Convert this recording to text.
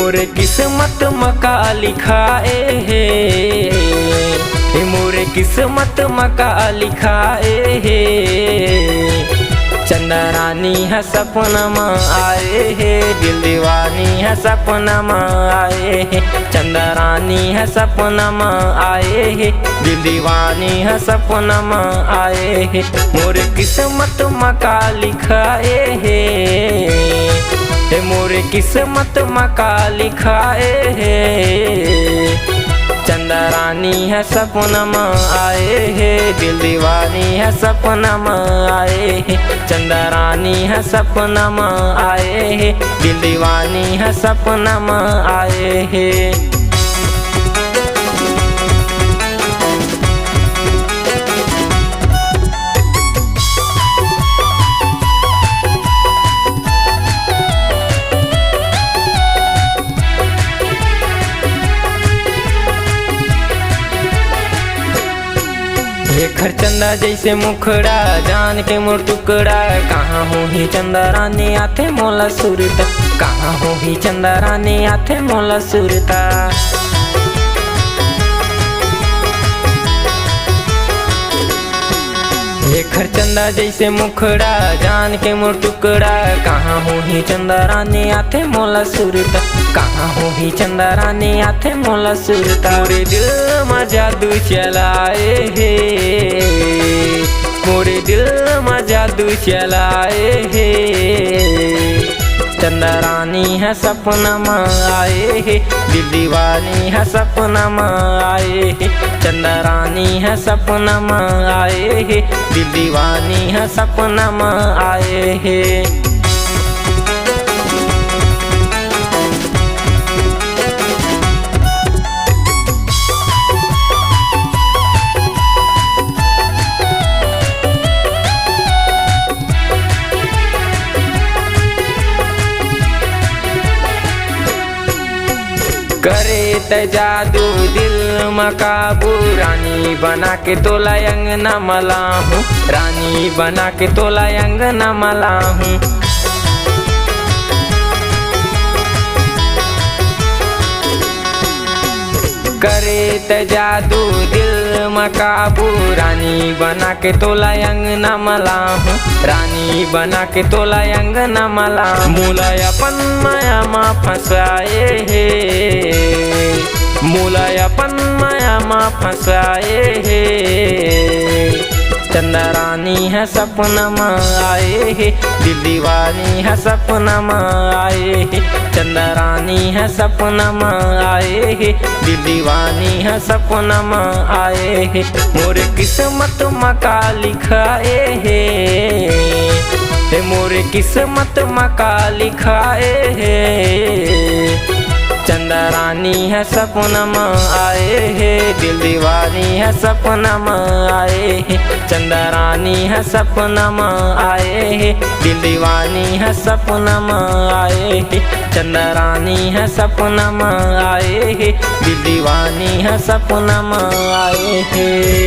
मोरे किस्मत मका लिखाए है, मोरे किस्मत मका लिखाए है। चंदा रानी है सपना में आए है, दिल दीवानी है सपना में आए है। चंदा रानी है सपना में आए है, दिल दीवानी है सपना में आए है। मोरे किस्मत मका लिखाए है, मोरे किस्मत मका लिखाए है। चंदा रानी है सपना में आए है, दिल दीवानी है सपना में आए है। चंदा रानी है सपना में आए है, दिल दीवानी है सपना में आए है। घर चंदा जैसे मुखड़ा जान के मोर टुकड़ा। कहाँ हो ही चंदा रानी आते मोला सुरता, कहाँ हो ही चंदा रानी आते मोला सुरता। घर चंदा जैसे मुखड़ा जान के मोर टुकड़ा। कहाँ हो ही चंदा रानी आते मोला सुरता, कहाँ हो ही चंदा रानी आते मोला सुरता। मोरे दिल में जादू चलाए है, मोरे दिल में जादू चलाए है। चंदा रानी है सपना में आए है, दिल दीवानी है सपना में आए है। चंदा रानी है सपना में आए है, दिल दीवानी है सपना में आए है। करे त जादू दिल में काबू, रानी बना के तोला अंगना मला हूँ, रानी बना के तोला अंगना मला हूँ। करे त जादू दिल में काबू, रानी बना के तोला अंगना मला हूँ, रानी बना के तोला अंगना मला। मूला अपन माया माँ फंसाए है, मूला अपन माया माँ फंसाए है। चंदा रानी है सपना में आए है, दिल दीवानी है सपना में आए है। चंदा रानी है सपना में आए है, दिल दीवानी है सपना में आए है। मोरे किस्मत मका लिखाए है, मोरे किस्मत मका लिखाए है। चंदा रानी है सपना में आए है, दिल दीवानी है सपना में आए है। चंदा रानी है सपना में आए है, दिल दीवानी है सपना में आए है। चंदा रानी है सपना में आए है, दिल दीवानी है सपना में आए है।